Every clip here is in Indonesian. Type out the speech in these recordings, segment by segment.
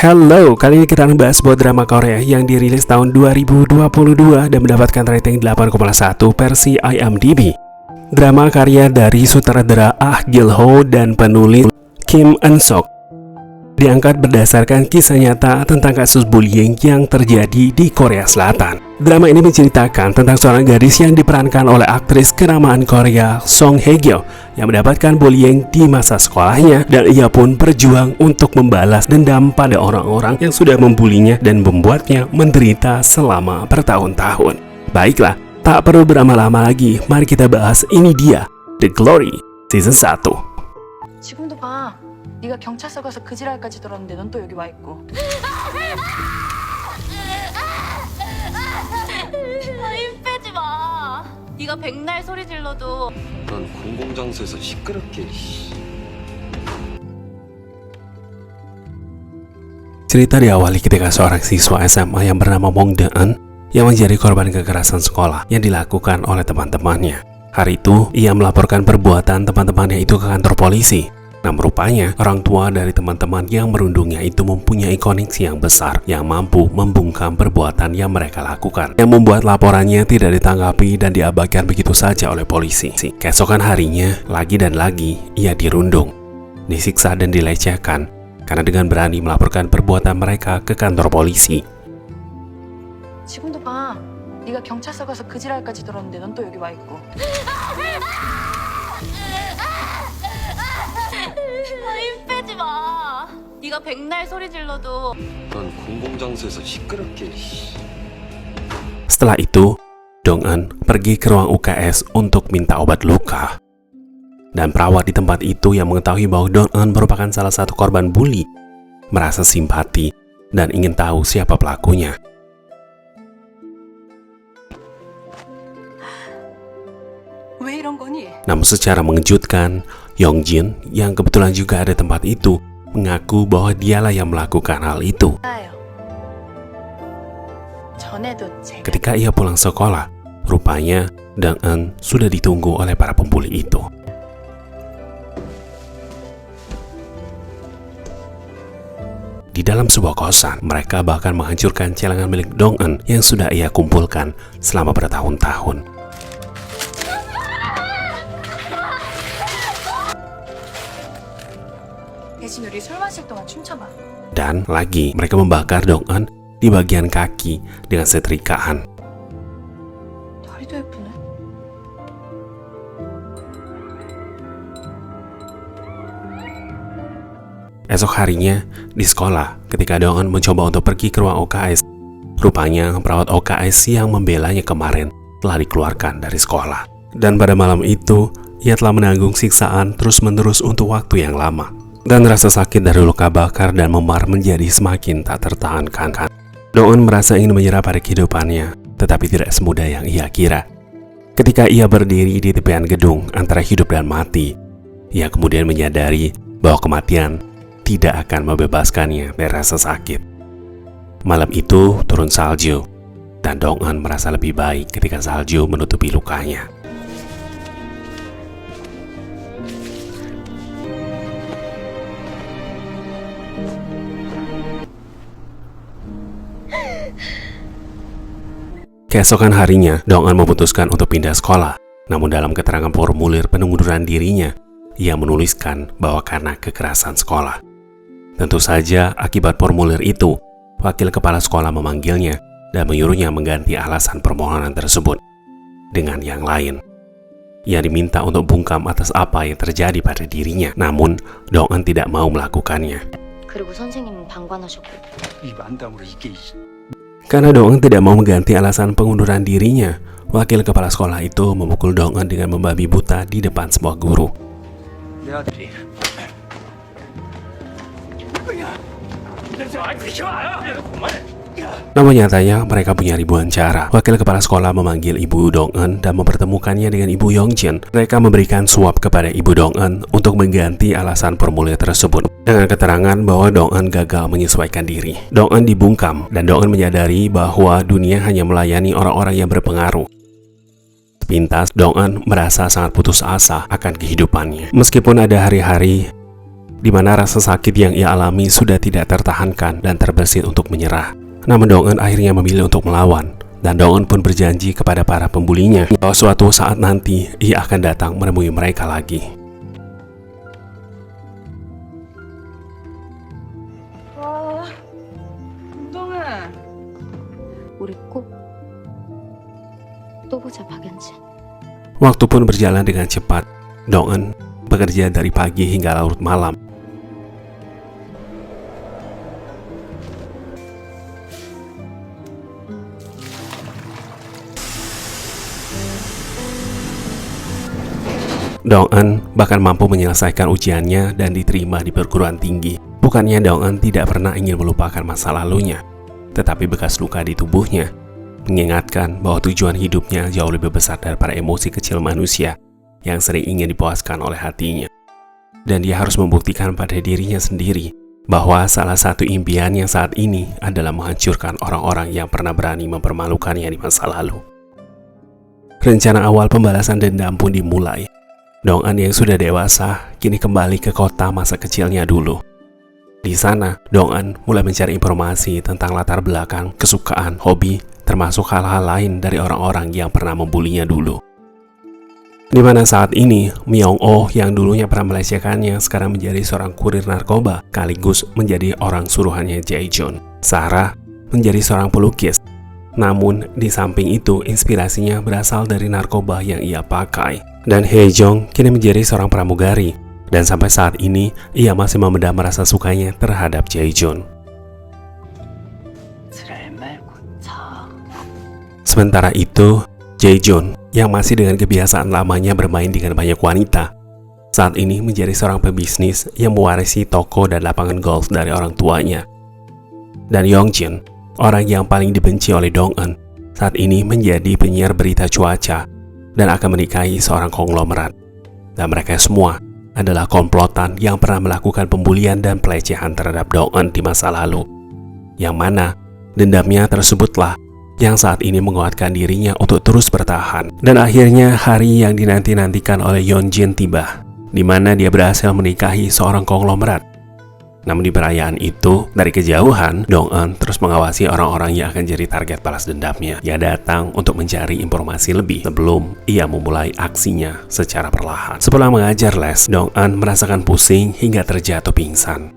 Hello, kali ini kita akan bahas sebuah drama Korea yang dirilis tahun 2022 dan mendapatkan rating 8,1 versi IMDb. Drama karya dari sutradara Ah Gil-ho dan penulis Kim Eun-sok. Diangkat berdasarkan kisah nyata tentang kasus bullying yang terjadi di Korea Selatan. Drama ini menceritakan tentang seorang gadis yang diperankan oleh aktris kenamaan Korea Song Hye-kyo yang mendapatkan bullying di masa sekolahnya, dan ia pun berjuang untuk membalas dendam pada orang-orang yang sudah membulinya dan membuatnya menderita selama bertahun-tahun. Baiklah, tak perlu berlama-lama lagi, mari kita bahas. Ini dia The Glory Season 1. 지금도 봐. 네가 경찰서 가서 그 지랄까지 들었는데 넌 또 여기 와 있고. 힘 빼지 마. 네가 백날 소리 질러도 난 공공장소에서 시끄럽게. Cerita diawali ketika seorang siswa SMA yang bernama Mong Deun yang menjadi korban kekerasan sekolah yang dilakukan oleh teman-temannya. Hari itu, ia melaporkan perbuatan teman-temannya itu ke kantor polisi. Nah, rupanya orang tua dari teman-teman yang merundungnya itu mempunyai koneksi yang besar yang mampu membungkam perbuatan yang mereka lakukan, yang membuat laporannya tidak ditanggapi dan diabaikan begitu saja oleh polisi. Keesokan harinya, lagi dan lagi, ia dirundung, disiksa dan dilecehkan karena dengan berani melaporkan perbuatan mereka ke kantor polisi. 지금도 봐. 네가 경찰서 가서 그 지랄까지 들었는데 넌 또 여기 와 있고. 힘 빼지 마. 네가 백날 소리 질러도 난 공공장소에서 시끄럽게. Setelah itu, Dong-eun pergi ke ruang UKS untuk minta obat luka. Dan perawat di tempat itu yang mengetahui bahwa Dong-eun merupakan salah satu korban bully, merasa simpati dan ingin tahu siapa pelakunya. 왜 이런 거니? Namun secara mengejutkan, Yongjin yang kebetulan juga ada tempat itu mengaku bahwa dialah yang melakukan hal itu. 전에도 제가 Ketika ia pulang sekolah, rupanya Dong-eun sudah ditunggu oleh para pembuli itu. Di dalam sebuah kosan, mereka bahkan menghancurkan celengan milik Dong-eun yang sudah ia kumpulkan selama bertahun-tahun. 대신 우리 술 마실 동안 춤춰봐. Dan lagi, mereka membakar Dong-eun di bagian kaki dengan setrikaan. 다리도 예쁘네. Esok harinya, di sekolah, ketika Dong-eun mencoba untuk pergi ke ruang OKS, rupanya perawat OKS yang membelanya kemarin telah dikeluarkan dari sekolah. Dan pada malam itu, ia telah menanggung siksaan terus-menerus untuk waktu yang lama. Dan rasa sakit dari luka bakar dan memar menjadi semakin tak tertahankan. Dong-eun merasa ingin menyerah pada kehidupannya, tetapi tidak semudah yang ia kira. Ketika ia berdiri di tepian gedung antara hidup dan mati, ia kemudian menyadari bahwa kematian tidak akan membebaskannya dari rasa sakit. Malam itu turun salju, dan Dong-eun merasa lebih baik ketika salju menutupi lukanya. Keesokan harinya, Dong-eun memutuskan untuk pindah sekolah. Namun dalam keterangan formulir pengunduran dirinya, ia menuliskan bahwa karena kekerasan sekolah. Tentu saja akibat formulir itu, wakil kepala sekolah memanggilnya dan menyuruhnya mengganti alasan permohonan tersebut dengan yang lain. Ia diminta untuk bungkam atas apa yang terjadi pada dirinya, namun Dong-eun tidak mau melakukannya. 그리고 선생님은 방관하셨고. 이 만담으로 이게. Karena Dong-eun tidak mau mengganti alasan pengunduran dirinya, wakil kepala sekolah itu memukul Dong-eun dengan membabi buta di depan sebuah guru. 내 아들이. Namun nyatanya mereka punya ribuan cara. Wakil kepala sekolah memanggil ibu Dong-eun dan mempertemukannya dengan ibu Yongjin. Mereka memberikan suap kepada ibu Dong-eun untuk mengganti alasan formulir tersebut dengan keterangan bahwa Dong-eun gagal menyesuaikan diri. Dong-eun dibungkam dan Dong-eun menyadari bahwa dunia hanya melayani orang-orang yang berpengaruh. Sepintas Dong-eun merasa sangat putus asa akan kehidupannya. Meskipun ada hari-hari di mana rasa sakit yang ia alami sudah tidak tertahankan dan terbesit untuk menyerah. Namun Dong-eun akhirnya memilih untuk melawan, dan Dong-eun pun berjanji kepada para pembulinya bahwa suatu saat nanti ia akan datang menemui mereka lagi. 와, 운동아. 우리 꼭 또 보자, 박연진. Waktu pun berjalan dengan cepat. Dong-eun bekerja dari pagi hingga larut malam. Dong-eun bahkan mampu menyelesaikan ujiannya dan diterima di perguruan tinggi. Bukannya Dong-eun tidak pernah ingin melupakan masa lalunya, tetapi bekas luka di tubuhnya mengingatkan bahwa tujuan hidupnya jauh lebih besar daripada emosi kecil manusia yang sering ingin dipuaskan oleh hatinya. Dan dia harus membuktikan pada dirinya sendiri bahwa salah satu impiannya saat ini adalah menghancurkan orang-orang yang pernah berani mempermalukannya di masa lalu. Rencana awal pembalasan dendam pun dimulai. Dong-eun yang sudah dewasa kini kembali ke kota masa kecilnya dulu. Di sana, Dong-eun mulai mencari informasi tentang latar belakang, kesukaan, hobi, termasuk hal-hal lain dari orang-orang yang pernah membulinya dulu. Di mana saat ini, Myung-oh yang dulunya pernah melecehkannya sekarang menjadi seorang kurir narkoba, sekaligus menjadi orang suruhannya Jae-jun. Sarah menjadi seorang pelukis. Namun, di samping itu, inspirasinya berasal dari narkoba yang ia pakai. Dan Hae-jong kini menjadi seorang pramugari. Dan sampai saat ini, ia masih memendam rasa sukanya terhadap Jae-jun. Sementara itu, Jae-jun yang masih dengan kebiasaan lamanya bermain dengan banyak wanita, saat ini menjadi seorang pebisnis yang mewarisi toko dan lapangan golf dari orang tuanya. Dan Yongjin, orang yang paling dibenci oleh Dong-eun, saat ini menjadi penyiar berita cuaca dan akan menikahi seorang konglomerat. Dan mereka semua adalah komplotan yang pernah melakukan pembulian dan pelecehan terhadap Dong-eun di masa lalu. Yang mana dendamnya tersebutlah yang saat ini menguatkan dirinya untuk terus bertahan. Dan akhirnya hari yang dinanti-nantikan oleh Yongjin tiba, di mana dia berhasil menikahi seorang konglomerat. Namun di perayaan itu, dari kejauhan, Dong-eun terus mengawasi orang-orang yang akan jadi target balas dendamnya. Ia datang untuk mencari informasi lebih sebelum ia memulai aksinya secara perlahan. Setelah mengajar les, Dong-eun merasakan pusing hingga terjatuh pingsan.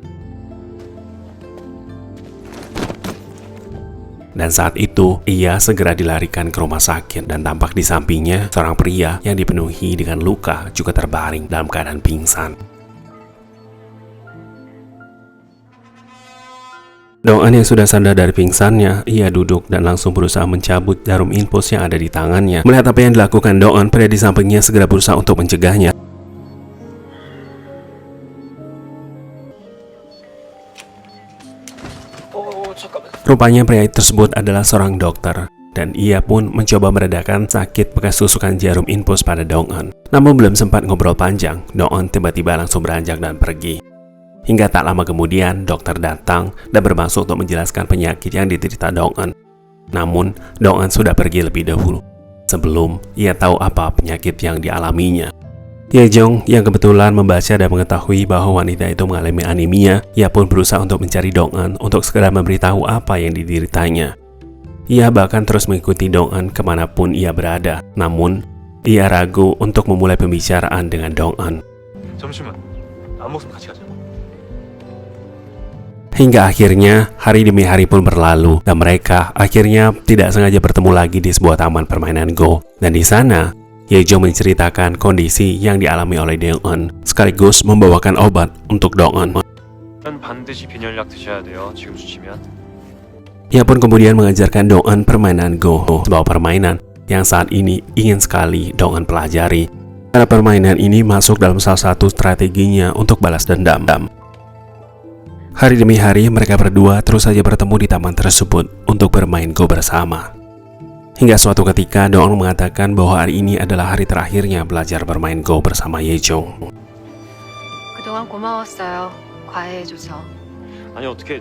Dan saat itu, ia segera dilarikan ke rumah sakit dan tampak di sampingnya seorang pria yang dipenuhi dengan luka juga terbaring dalam keadaan pingsan. Dong-eun yang sudah sadar dari pingsannya, ia duduk dan langsung berusaha mencabut jarum infus yang ada di tangannya. Melihat apa yang dilakukan Dong-eun, pria di sampingnya segera berusaha untuk mencegahnya. Rupanya pria tersebut adalah seorang dokter, dan ia pun mencoba meredakan sakit bekas tusukan jarum infus pada Dong-eun. Namun belum sempat ngobrol panjang, Dong-eun tiba-tiba langsung beranjak dan pergi. Hingga tak lama kemudian, dokter datang dan bermaksud untuk menjelaskan penyakit yang diderita Dong-eun. Namun, Dong-eun sudah pergi lebih dahulu, sebelum ia tahu apa penyakit yang dialaminya. Ye-jong yang kebetulan membaca dan mengetahui bahwa wanita itu mengalami anemia, ia pun berusaha untuk mencari Dong-eun untuk segera memberitahu apa yang dideritanya. Ia bahkan terus mengikuti Dong-eun kemanapun ia berada, namun ia ragu untuk memulai pembicaraan dengan Dong-eun. Hingga akhirnya hari demi hari pun berlalu dan mereka akhirnya tidak sengaja bertemu lagi di sebuah taman permainan Go. Dan di sana, Ye-jong menceritakan kondisi yang dialami oleh Dong-eun sekaligus membawakan obat untuk Dong-eun. Ia pun kemudian mengajarkan Dong-eun permainan Go, sebuah permainan yang saat ini ingin sekali Dong-eun pelajari. Karena permainan ini masuk dalam salah satu strateginya untuk balas dendam. Hari demi hari mereka berdua terus saja bertemu di taman tersebut untuk bermain Go bersama. Hingga suatu ketika Dong-eun mengatakan bahwa hari ini adalah hari terakhirnya belajar bermain Go bersama Ye-jong. 그동안 고마웠어요. 과외해줘서. 아니 어떻게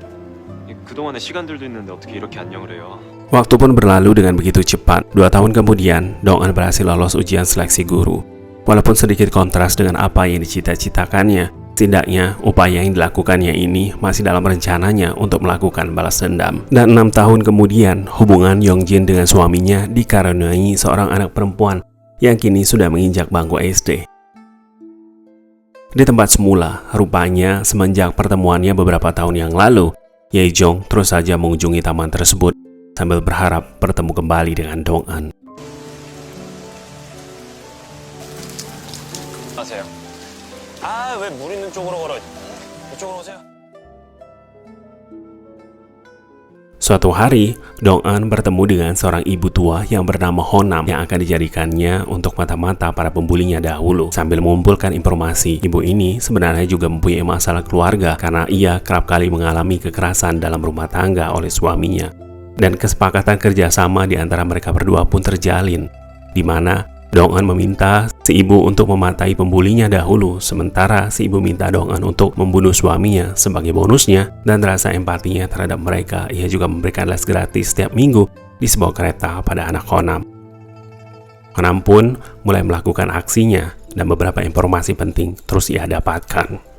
그동안의 시간들도 있는데 어떻게 이렇게 안녕을 해요? Waktu pun berlalu dengan begitu cepat. 2 tahun kemudian, Dong-eun berhasil lolos ujian seleksi guru. Walaupun sedikit kontras dengan apa yang dicita-citakannya, Setidaknya, upaya yang dilakukannya ini masih dalam rencananya untuk melakukan balas dendam. Dan 6 tahun kemudian, hubungan Yongjin dengan suaminya dikaruniai seorang anak perempuan yang kini sudah menginjak bangku SD. Di tempat semula, rupanya semenjak pertemuannya beberapa tahun yang lalu, Ye-jong terus saja mengunjungi taman tersebut sambil berharap bertemu kembali dengan Dong-an. 왜 물 있는 쪽으로 걸어? 이쪽으로 오세요. Suatu hari, Dong-an bertemu dengan seorang ibu tua yang bernama Honam yang akan dijadikannya untuk mata-mata para pembulinya dahulu. Sambil mengumpulkan informasi, ibu ini sebenarnya juga mempunyai masalah keluarga karena ia kerap kali mengalami kekerasan dalam rumah tangga oleh suaminya. Dan kesepakatan kerjasama di antara mereka berdua pun terjalin, di mana Dong-an meminta si ibu untuk mematai pembulinya dahulu, sementara si ibu minta Dong-an untuk membunuh suaminya. Sebagai bonusnya dan rasa empatinya terhadap mereka, ia juga memberikan les gratis setiap minggu di sebuah kereta pada anak Honam. Honam pun mulai melakukan aksinya dan beberapa informasi penting terus ia dapatkan.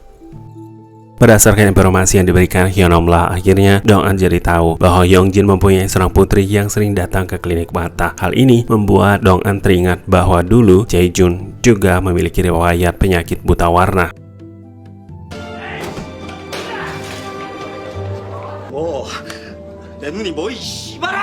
Berdasarkan informasi yang diberikan Hyeonomla, akhirnya Dong-an jadi tahu bahwa Yongjin mempunyai seorang putri yang sering datang ke klinik mata. Hal ini membuat Dong-an teringat bahwa dulu Jae-jun juga memiliki riwayat penyakit buta warna. 내 눈이 뭐이 씨발아!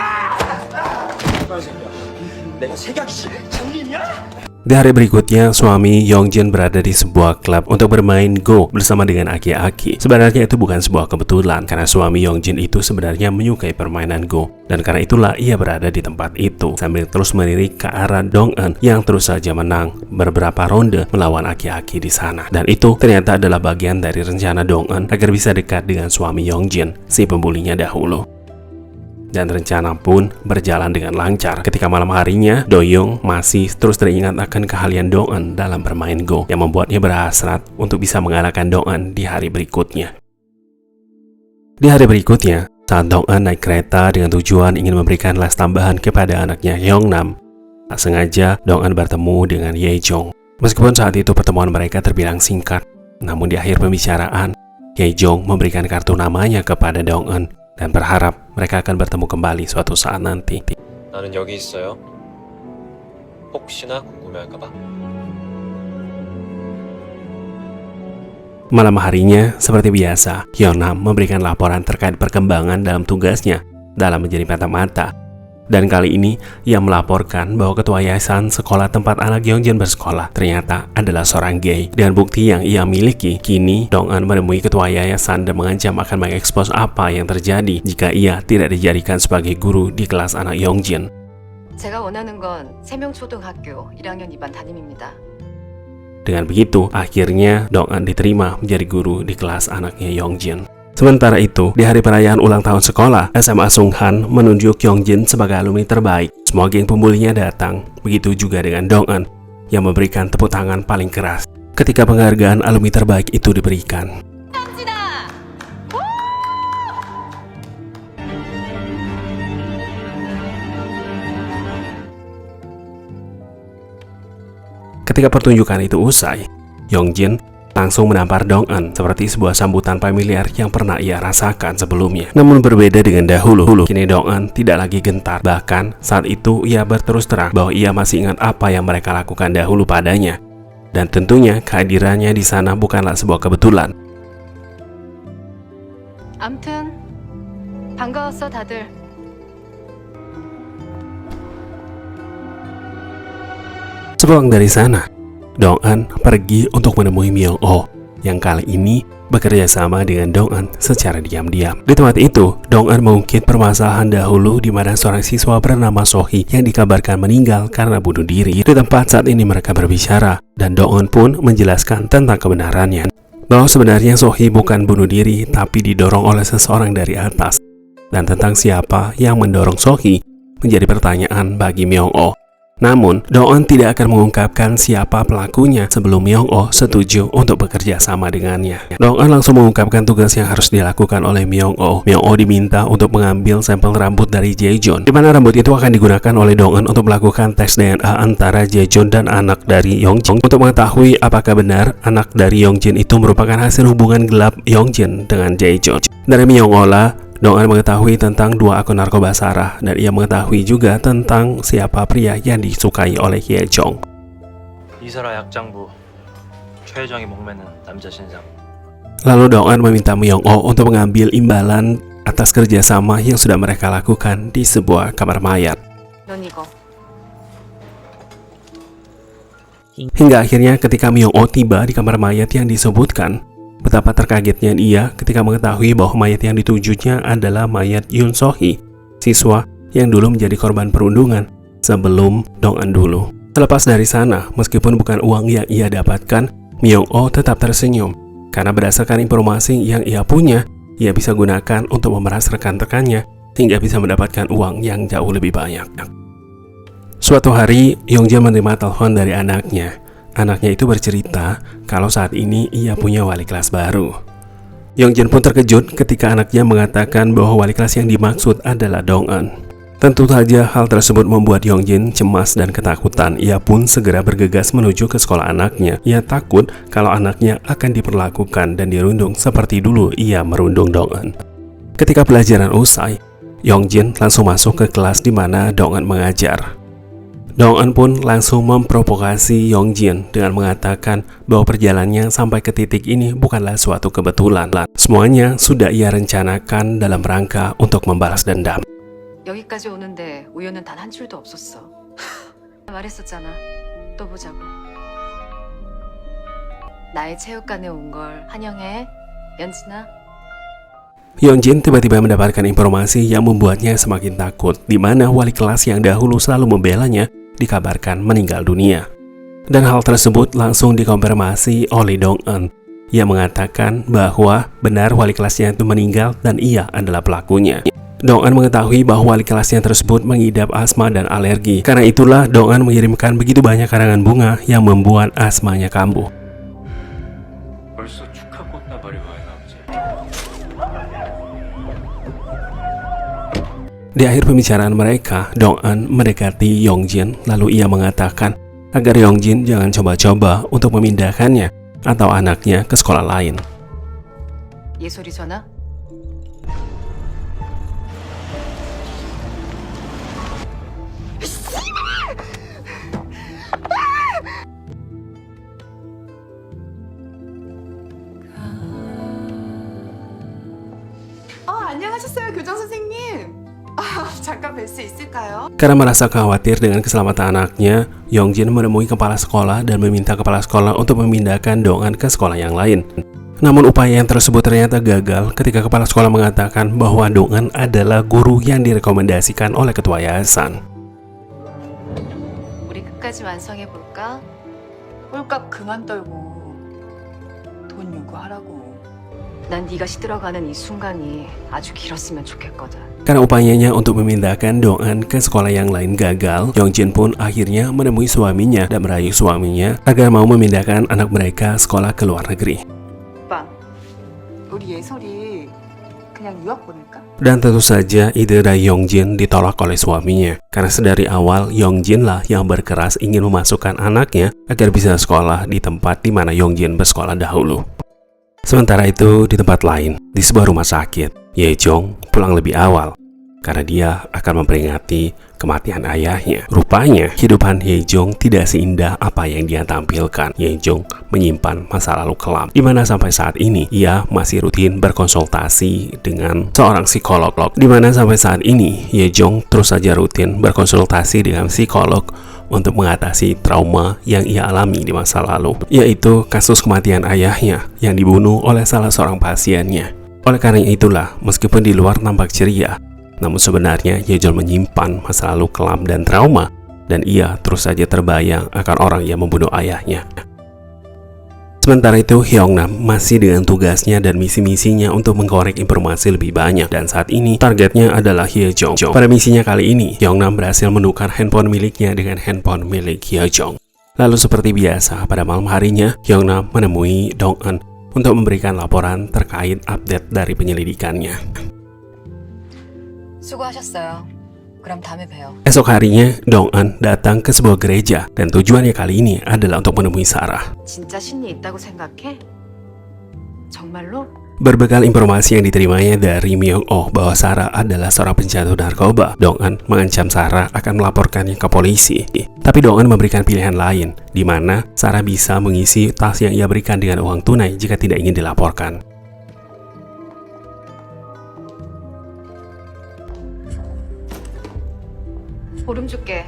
내가 색약이 장님이야? Di hari berikutnya, suami Yongjin berada di sebuah klub untuk bermain Go bersama dengan aki-aki. Sebenarnya itu bukan sebuah kebetulan, karena suami Yongjin itu sebenarnya menyukai permainan Go. Dan karena itulah ia berada di tempat itu, sambil terus melirik ke arah Dong-an yang terus saja menang beberapa ronde melawan aki-aki di sana. Dan itu ternyata adalah bagian dari rencana Dong-an agar bisa dekat dengan suami Yongjin, si pembulinya dahulu. Dan rencana pun berjalan dengan lancar. Ketika malam harinya, Do-young masih terus teringat akan keahlian Dong-an dalam bermain Go yang membuatnya berhasrat untuk bisa mengalahkan Dong-an di hari berikutnya. Di hari berikutnya, saat Dong-an naik kereta dengan tujuan ingin memberikan les tambahan kepada anaknya Hyeongnam, tak sengaja Dong-an bertemu dengan Ye-jong. Meskipun saat itu pertemuan mereka terbilang singkat, namun di akhir pembicaraan, Ye-jong memberikan kartu namanya kepada Dong-an dan berharap mereka akan bertemu kembali suatu saat nanti. 나는 여기 있어요. 혹시나 궁금해할까봐. Malam harinya, seperti biasa, Hyeonnam memberikan laporan terkait perkembangan dalam tugasnya dalam menjadi mata-mata. Dan kali ini, ia melaporkan bahwa ketua yayasan sekolah tempat anak Yongjin bersekolah ternyata adalah seorang gay. Dengan bukti yang ia miliki, kini Dong-an menemui ketua yayasan dan mengancam akan mengekspos apa yang terjadi jika ia tidak dijadikan sebagai guru di kelas anak Yongjin. 제가 원하는 건 세명초등학교 1학년 2반 담임입니다. Dengan begitu, akhirnya Dong-an diterima menjadi guru di kelas anaknya Yongjin. Sementara itu, di hari perayaan ulang tahun sekolah, SMA Sunghan menunjuk Yongjin sebagai alumni terbaik. Semua geng pembulinya datang, begitu juga dengan Dong-an yang memberikan tepuk tangan paling keras ketika penghargaan alumni terbaik itu diberikan. Ketika pertunjukan itu usai, Yongjin langsung menampar Dong-an seperti sebuah sambutan familiar yang pernah ia rasakan sebelumnya. Namun berbeda dengan dahulu, kini Dong-an tidak lagi gentar. Bahkan saat itu ia berterus terang bahwa ia masih ingat apa yang mereka lakukan dahulu padanya. Dan tentunya kehadirannya di sana bukanlah sebuah kebetulan. 암튼 반가웠어 다들. Sepulang dari sana, Dong-an pergi untuk menemui Myung-oh yang kali ini bekerja sama dengan Dong-an secara diam-diam. Di tempat itu, Dong-an mengungkit permasalahan dahulu di mana seorang siswa bernama Sohee yang dikabarkan meninggal karena bunuh diri. Di tempat saat ini mereka berbicara dan Dong-an pun menjelaskan tentang kebenarannya, bahwa sebenarnya Sohee bukan bunuh diri tapi didorong oleh seseorang dari atas. Dan tentang siapa yang mendorong Sohee menjadi pertanyaan bagi Myung-oh. Namun, Dong-eun tidak akan mengungkapkan siapa pelakunya sebelum Myung-oh setuju untuk bekerja sama dengannya. Dong-eun langsung mengungkapkan tugas yang harus dilakukan oleh Myung-oh. Myung-oh diminta untuk mengambil sampel rambut dari Jae-jun, di mana rambut itu akan digunakan oleh Dong-eun untuk melakukan tes DNA antara Jae-jun dan anak dari Yongjin untuk mengetahui apakah benar anak dari Yongjin itu merupakan hasil hubungan gelap Yongjin dengan Jae-jun. Dari Myung-oh lah, Dong-eun mengetahui tentang 2 akun narkoba Sarah, dan ia mengetahui juga tentang siapa pria yang disukai oleh Hye-jong. 이설아 약장부 최혜정이 목매는 남자 신상. Lalu Dong-eun meminta Myung-oh untuk mengambil imbalan atas kerjasama yang sudah mereka lakukan di sebuah kamar mayat. 넌 이거. Hingga akhirnya ketika Myung-oh tiba di kamar mayat yang disebutkan, betapa terkagetnya ia ketika mengetahui bahwa mayat yang ditujunya adalah mayat Yoon So-hee, siswa yang dulu menjadi korban perundungan sebelum Dong-eun dulu. Selepas dari sana, meskipun bukan uang yang ia dapatkan, Myung-oh tetap tersenyum karena berdasarkan informasi yang ia punya, ia bisa gunakan untuk memeras rekan-rekannya hingga bisa mendapatkan uang yang jauh lebih banyak. Suatu hari, Yongjin menerima telepon dari anaknya. Anaknya itu bercerita kalau saat ini ia punya wali kelas baru. Yongjin pun terkejut ketika anaknya mengatakan bahwa wali kelas yang dimaksud adalah Dong-eun. Tentu saja hal tersebut membuat Yongjin cemas dan ketakutan. Ia pun segera bergegas menuju ke sekolah anaknya. Ia takut kalau anaknya akan diperlakukan dan dirundung seperti dulu ia merundung Dong-eun. Ketika pelajaran usai, Yongjin langsung masuk ke kelas di mana Dong-eun mengajar. Dong-eun pun langsung memprovokasi Yongjin dengan mengatakan bahwa perjalanannya sampai ke titik ini bukanlah suatu kebetulan. Semuanya sudah ia rencanakan dalam rangka untuk membalas dendam. 여기까지 오는데 우연은 단 한 줄도 없었어. 말했었잖아. 또 보자고. 나의 체육관에 온 걸 환영해, 연진아. Yongjin tiba-tiba mendapatkan informasi yang membuatnya semakin takut, di mana wali kelas yang dahulu selalu membelanya dikabarkan meninggal dunia. Dan hal tersebut langsung dikonfirmasi oleh Dong-eun. Ia mengatakan bahwa benar wali kelasnya itu meninggal dan ia adalah pelakunya. Dong-eun mengetahui bahwa wali kelasnya tersebut mengidap asma dan alergi. Karena itulah Dong-eun mengirimkan begitu banyak karangan bunga yang membuat asmanya kambuh. 벌써 축하 꽃다발이 와 있나 보지. Di akhir pembicaraan mereka, Dong-eun mendekati Yongjin, lalu ia mengatakan agar Yongjin jangan coba-coba untuk memindahkannya atau anaknya ke sekolah lain. 예솔이 전화? 안녕하셨어요, 교장 선생님. 잠깐 뵐 수 있을까요? Karena merasa khawatir dengan keselamatan anaknya, Yongjin menemui kepala sekolah dan meminta kepala sekolah untuk memindahkan Dong-eun ke sekolah yang lain. Namun upaya yang tersebut ternyata gagal ketika kepala sekolah mengatakan bahwa Dong-eun adalah guru yang direkomendasikan oleh ketua yayasan. 우리 끝까지 완성해 볼까? 꼴값 그만 떨고 돈 요구하라고. 난 네가 시들어가는 이 순간이 아주 길었으면 좋겠거든. Karena upayanya untuk memindahkan Dong-eun ke sekolah yang lain gagal, Yongjin pun akhirnya menemui suaminya dan merayu suaminya agar mau memindahkan anak mereka sekolah ke luar negeri. 오빠, 우리 예솔이 그냥 유학 보낼까? Dan tentu saja ide dari Yongjin ditolak oleh suaminya. Karena sedari awal Yongjin lah yang berkeras ingin memasukkan anaknya agar bisa sekolah di tempat di mana Yongjin bersekolah dahulu. Sementara itu, di tempat lain, di sebuah rumah sakit, Ye-jong pulang lebih awal karena dia akan memperingati kematian ayahnya. Rupanya, kehidupan Ye-jong tidak seindah apa yang dia tampilkan. Ye-jong menyimpan masa lalu kelam, di mana sampai saat ini ia masih rutin berkonsultasi dengan seorang psikolog. Di mana sampai saat ini Ye-jong terus saja rutin berkonsultasi dengan psikolog untuk mengatasi trauma yang ia alami di masa lalu, yaitu kasus kematian ayahnya yang dibunuh oleh salah seorang pasiennya. Oleh karena itulah, meskipun di luar nampak ceria, namun sebenarnya Ye-jong menyimpan masa lalu kelam dan trauma, dan ia terus saja terbayang akan orang yang membunuh ayahnya. Sementara itu, Hyungnam masih dengan tugasnya dan misi-misinya untuk mengkorek informasi lebih banyak. Dan saat ini, targetnya adalah Hyejong. Pada misinya kali ini, Hyungnam berhasil menukar handphone miliknya dengan handphone milik Hyejong. Lalu seperti biasa, pada malam harinya, Hyungnam menemui Dong-eun untuk memberikan laporan terkait update dari penyelidikannya. 수고하셨어요. 그럼 다음에 봬요. Esok harinya, Dong-eun datang ke sebuah gereja dan tujuannya kali ini adalah untuk menemui Sarah. 진짜 신이 있다고 생각해? 정말로? Berbekal informasi yang diterimanya dari Myung-oh bahwa Sarah adalah seorang penjatuh narkoba, Dong-eun mengancam Sarah akan melaporkannya ke polisi. Tapi Dong-eun memberikan pilihan lain, di mana Sarah bisa mengisi tas yang ia berikan dengan uang tunai jika tidak ingin dilaporkan. 보름 줄게.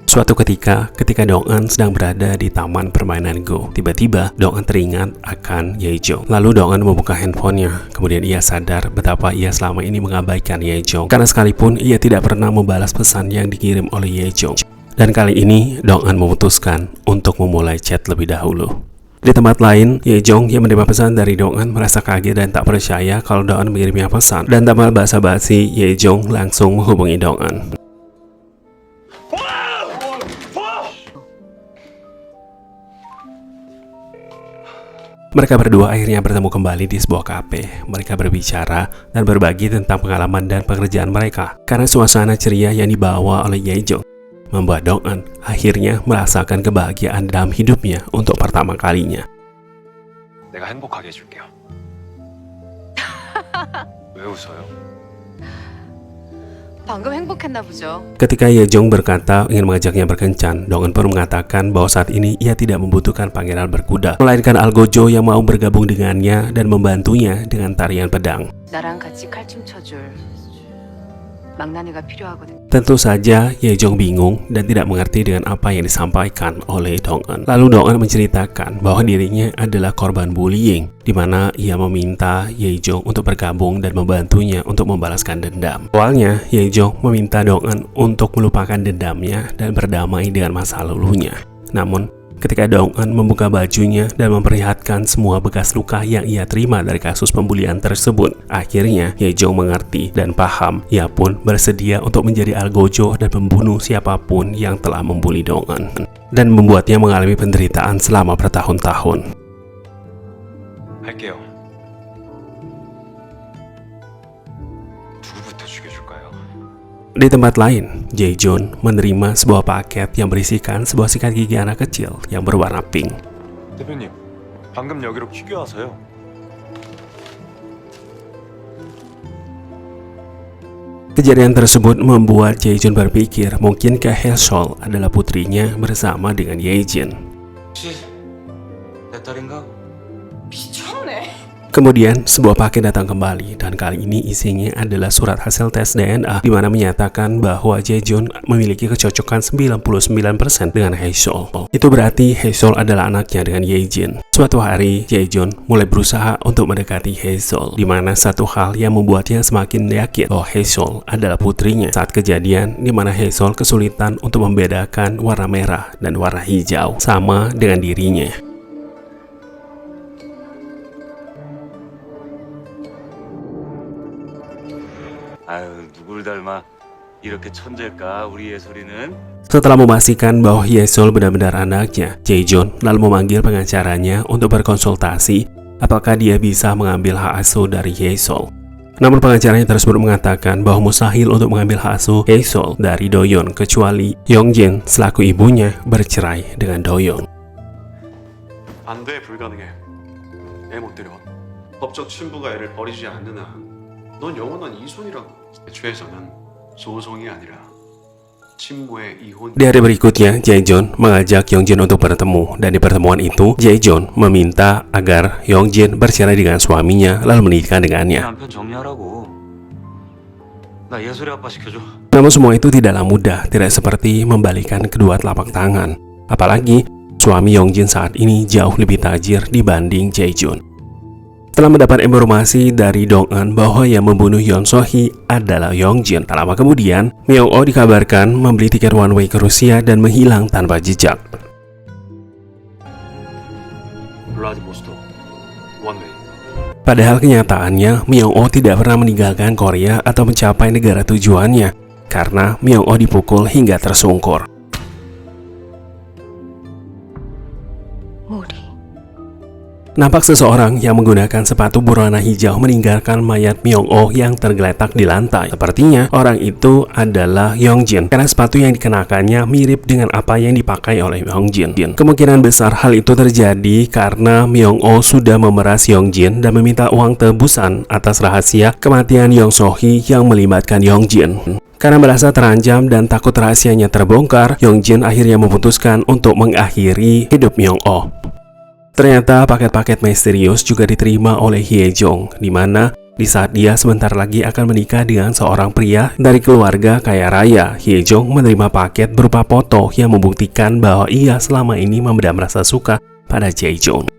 Suatu ketika Dong-eun sedang berada di taman permainan Go, tiba-tiba Dong-eun teringat akan Yejong. Lalu Dong-eun membuka handphonenya, kemudian ia sadar betapa ia selama ini mengabaikan Yejong, karena sekalipun ia tidak pernah membalas pesan yang dikirim oleh Yejong. Dan kali ini Dong-eun memutuskan untuk memulai chat lebih dahulu. Di tempat lain, Yejong yang menerima pesan dari Dong-eun merasa kaget dan tak percaya kalau Dong-eun mengirimnya pesan. Dan tanpa basa-basi, Yejong langsung menghubungi Dong-eun. Mereka berdua akhirnya bertemu kembali di sebuah kafe. Mereka berbicara dan berbagi tentang pengalaman dan pekerjaan mereka. Karena suasana ceria yang dibawa oleh Yejong membuat Dong-eun akhirnya merasakan kebahagiaan dalam hidupnya untuk pertama kalinya. 내가 행복하게 해줄게요. 왜 웃어요? 방금 행복했나 보죠. Ketika Yejong berkata ingin mengajaknya berkencan, Dong-eun pun mengatakan bahwa saat ini ia tidak membutuhkan pangeran berkuda, melainkan Algojo yang mau bergabung dengannya dan membantunya dengan tarian pedang. 나랑 같이 칼춤 춰줄 망나니가 필요하거든. Tentu saja Yejong bingung dan tidak mengerti dengan apa yang disampaikan oleh Dong-eun. Lalu Dong-eun menceritakan bahwa dirinya adalah korban bullying, di mana ia meminta Yejong untuk bergabung dan membantunya untuk membalaskan dendam. Awalnya, Yejong meminta Dong-eun untuk melupakan dendamnya dan berdamai dengan masa lalunya. Namun, ketika Dong-eun membuka bajunya dan memperlihatkan semua bekas luka yang ia terima dari kasus pembulian tersebut, akhirnya Yejong mengerti dan paham. Ia pun bersedia untuk menjadi Algojo dan membunuh siapapun yang telah membuli Dong-eun dan membuatnya mengalami penderitaan selama bertahun-tahun. 할게요. 누구부터 죽여줄까요? Di tempat lain, Jae-joon menerima sebuah paket yang berisikan sebuah sikat gigi anak kecil yang berwarna pink. 대표님, 방금 여기로 튀겨와서요. Kejadian tersebut membuat Jae-joon berpikir mungkinkah Haesol adalah putrinya bersama dengan Yejin. 혹시 내 딸인가? 미쳤네. Kemudian sebuah paket datang kembali dan kali ini isinya adalah surat hasil tes DNA di mana menyatakan bahwa Jae-joon memiliki kecocokan 99% dengan Haesol. Itu berarti Haesol adalah anaknya dengan Yejin. Suatu hari Jae-joon mulai berusaha untuk mendekati Haesol, di mana satu hal yang membuatnya semakin yakin bahwa Haesol adalah putrinya saat kejadian di mana Haesol kesulitan untuk membedakan warna merah dan warna hijau sama dengan dirinya. 아유, 누굴 닮아 이렇게 천재일까 우리 예솔이는? Setelah memastikan bahwa Haesol benar-benar anaknya, Jae-joon lalu memanggil pengacaranya untuk berkonsultasi apakah dia bisa mengambil hak asuh dari Haesol. Namun pengacaranya tersebut mengatakan bahwa mustahil untuk mengambil hak asuh Haesol dari Do-yeon kecuali Yongjin selaku ibunya bercerai dengan Do-yeon. 안 돼, 불가능해. 애 못 데려와. 법적 친부가 애를 버리지 않는 한 넌 영원한 이손이라고. 애초에서는 소송이 아니라 친부의 이혼. Di hari berikutnya, Jae-joon mengajak Yongjin untuk bertemu, dan di pertemuan itu, Jae-joon meminta agar Yongjin bercerai dengan suaminya lalu menikah dengannya. 남편 정리하라고. 나 예솔이 아빠 시켜줘. Namun semua itu tidaklah mudah, tidak seperti membalikan kedua telapak tangan. Apalagi, suami Yongjin saat ini jauh lebih tajir dibanding Jae-joon. Setelah mendapat informasi dari Dong-eun bahwa yang membunuh Yeon So-hee adalah Yongjin, tak lama kemudian, Myung-oh dikabarkan membeli tiket one way ke Rusia dan menghilang tanpa jejak. 올라와. Padahal kenyataannya, Myung-oh tidak pernah meninggalkan Korea atau mencapai negara tujuannya karena Myung-oh dipukul hingga tersungkur. 머리. Nampak seseorang yang menggunakan sepatu berwarna hijau meninggalkan mayat Myung-oh yang tergeletak di lantai. Sepertinya orang itu adalah Yongjin karena sepatu yang dikenakannya mirip dengan apa yang dipakai oleh Yongjin. Kemungkinan besar hal itu terjadi karena Myung-oh sudah memeras Yongjin dan meminta uang tebusan atas rahasia kematian Yong So-hee yang melibatkan Yongjin. Karena merasa terancam dan takut rahasianya terbongkar, Yongjin akhirnya memutuskan untuk mengakhiri hidup Myung-oh. Ternyata paket-paket misterius juga diterima oleh Hye-jong, di mana di saat dia sebentar lagi akan menikah dengan seorang pria dari keluarga kaya raya, Hye-jong menerima paket berupa foto yang membuktikan bahwa ia selama ini memendam rasa suka pada Jae-jong.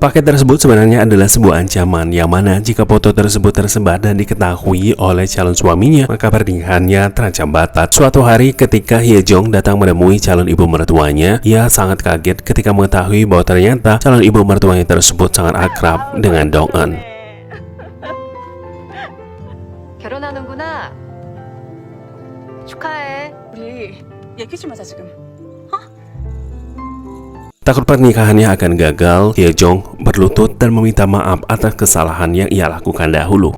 Paket tersebut sebenarnya adalah sebuah ancaman yang mana jika foto tersebut tersebar dan diketahui oleh calon suaminya, maka pernikahannya terancam batal. Suatu hari ketika Hye-jong datang menemui calon ibu mertuanya, ia sangat kaget ketika mengetahui bahwa ternyata calon ibu mertuanya tersebut sangat akrab dengan Dong-eun. 결혼하는구나. 축하해. 우리 얘기 좀 하자 지금. Takut pernikahannya akan gagal, Hye-jong berlutut dan meminta maaf atas kesalahan yang ia lakukan dahulu.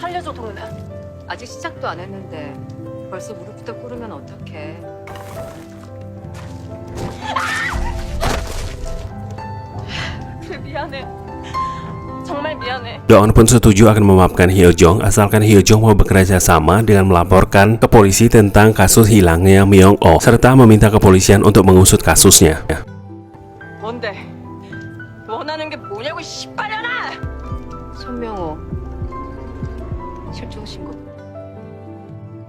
살려줘 도훈아. 아직 시작도 안 했는데 벌써 무릎부터 꿇으면 어떡해. 그래 미안해. 정말 미안해. Dong-eun pun setuju akan memaafkan Hye-jong asalkan Hye-jong mau bekerja sama dengan melaporkan ke polisi tentang kasus hilangnya Myung-oh serta meminta kepolisian untuk mengusut kasusnya. 뭔데? 원하는 게 뭐냐고 씨발려나! 손명호 실종 신고.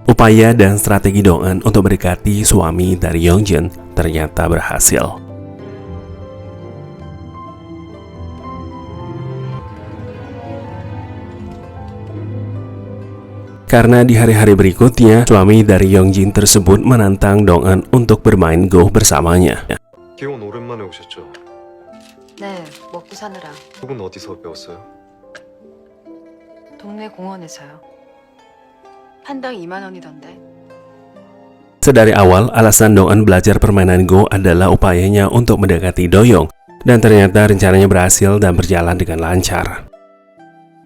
Upaya dan strategi Dong-eun untuk mendekati suami dari Yongjin ternyata berhasil. Karena di hari-hari berikutnya, suami dari Yongjin tersebut menantang Dong-eun untuk bermain go bersamanya. 기혼 오랜만에 오셨죠? 네, 먹고 사느라. 그분 어디서 배웠어요? 동네 공원에서요. 한당 2만 원이던데. Sedari awal, alasan Dong-eun belajar permainan go adalah upayanya untuk mendekati Do-young, dan ternyata rencananya berhasil dan berjalan dengan lancar.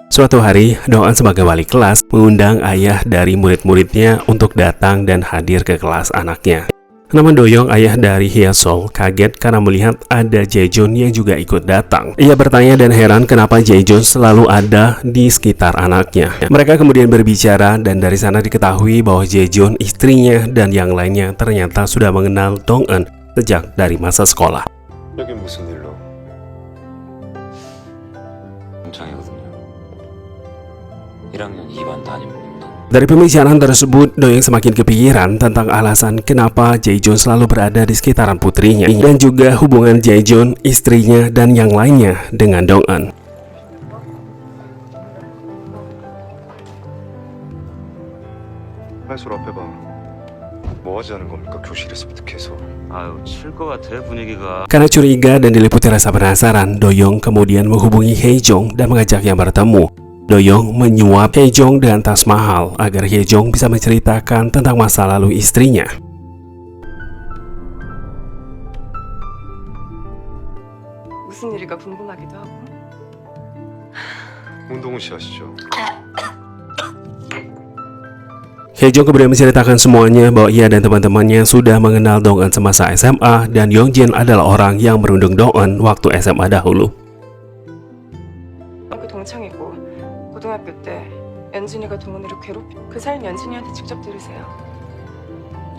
Suatu hari, Dong-eun sebagai wali kelas mengundang ayah dari murid-muridnya untuk datang dan hadir ke kelas anaknya. Namun Do-young, ayah dari Hye-sol, kaget karena melihat ada Jae-jun yang juga ikut datang. Ia bertanya dan heran kenapa Jae-jun selalu ada di sekitar anaknya. Mereka kemudian berbicara dan dari sana diketahui bahwa Jae-jun, istrinya, dan yang lainnya ternyata sudah mengenal Dong-eun sejak dari masa sekolah. 여긴 무슨 일로? 동창이거든요. 1학년 2반 담임님도. Dari pembicaraan tersebut, Do-young semakin kepikiran tentang alasan kenapa Jae-jun selalu berada di sekitaran putrinya dan juga hubungan Jae-jun, istrinya, dan yang lainnya dengan Dong-eun. 팔솔 앞에 봐. 뭐 하지 않은 겁니까? 교실에서부터 계속. 아유 칠 것 같아 분위기가. Karena curiga dan diliputi rasa penasaran, Do-young kemudian menghubungi Hye-jong dan mengajaknya bertemu. Do-young menyuap Hye-jong dengan tas mahal agar Hye-jong bisa menceritakan tentang masa lalu istrinya. 무슨 일일까 궁금하기도 하고. 문동훈 씨 아시죠? Hye-jong kemudian menceritakan semuanya bahwa ia dan teman-temannya sudah mengenal Dong-eun semasa SMA dan Yongjin adalah orang yang merundung Dong-eun waktu SMA dahulu. 그 동창이고 고등학교 때 연진이가 동훈이를 그 사연 연진이한테 직접 들으세요.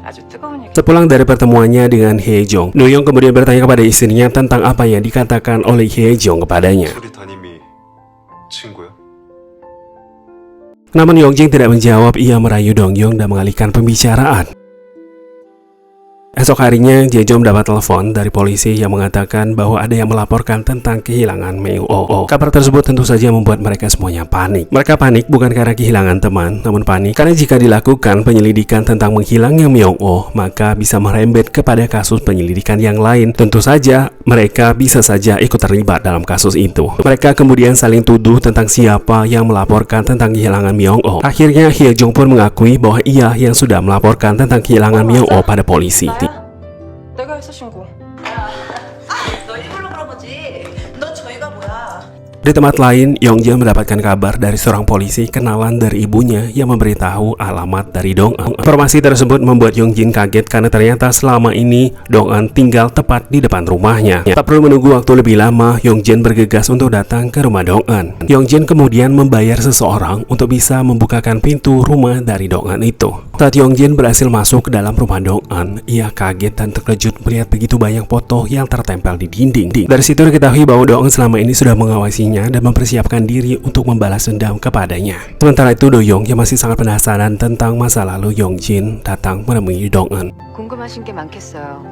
아주 뜨거운 얘기. Sepulang dari pertemuannya dengan Hye-jong, Do-young kemudian bertanya kepada istrinya tentang apa yang dikatakan oleh Hye-jong kepadanya. 우리 담임이 친구야? Namun Yongjin tidak menjawab, ia merayu Dong-young dan mengalihkan pembicaraan. Esok harinya, Jejo mendapat telepon dari polisi yang mengatakan bahwa ada yang melaporkan tentang kehilangan Myung-oh. Kabar tersebut tentu saja membuat mereka semuanya panik. Mereka panik bukan karena kehilangan teman, namun panik karena jika dilakukan penyelidikan tentang menghilangnya Myung-oh, maka bisa merembet kepada kasus penyelidikan yang lain. Tentu saja, mereka bisa saja ikut terlibat dalam kasus itu. Mereka kemudian saling tuduh tentang siapa yang melaporkan tentang kehilangan Myung-oh. Akhirnya, Hye Jong pun mengakui bahwa ia yang sudah melaporkan tentang kehilangan Myung-oh pada polisi. 내가 했어 신고. 너 일부러 그런 거지. 너 저희가 뭐야? Di tempat lain, Yongjin mendapatkan kabar dari seorang polisi kenalan dari ibunya yang memberitahu alamat dari Dong-eun. Informasi tersebut membuat Yongjin kaget karena ternyata selama ini Dong-eun tinggal tepat di depan rumahnya. Tak perlu menunggu waktu lebih lama, Yongjin bergegas untuk datang ke rumah Dong-eun. Yongjin kemudian membayar seseorang untuk bisa membukakan pintu rumah dari Dong-eun itu. Saat Yongjin berhasil masuk ke dalam rumah Dong-eun, ia kaget dan terkejut melihat begitu banyak foto yang tertempel di dinding. Dari situ diketahui bahwa Dong-eun selama ini sudah mengawasinya dan mempersiapkan diri untuk membalas dendam kepadanya. Sementara itu, Do-young yang masih sangat penasaran tentang masa lalu Yongjin datang menemui Dong-eun. 궁금하신 게 많겠어요.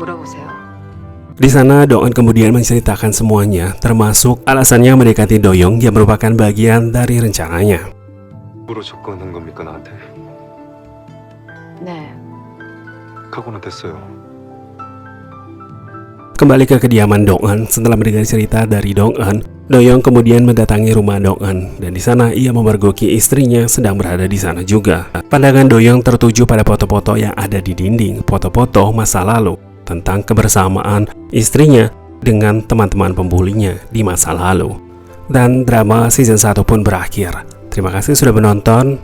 물어보세요. Di sana, Dong-eun kemudian menceritakan semuanya, termasuk alasannya mendekati Do-young yang merupakan bagian dari rencananya. 으로 접근한 겁니까 나한테? 네. 각오는 됐어요. Kembali ke kediaman Dong-eun, setelah mendengar cerita dari Dong-eun, Do-young kemudian mendatangi rumah Dong-eun dan di sana ia memergoki istrinya sedang berada di sana juga. Pandangan Do-young tertuju pada foto-foto yang ada di dinding, foto-foto masa lalu tentang kebersamaan istrinya dengan teman-teman pembulinya di masa lalu. Dan drama season 1 pun berakhir. Terima kasih sudah menonton.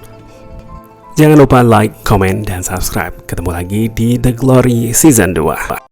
Jangan lupa like, comment, dan subscribe. Ketemu lagi di The Glory Season 2.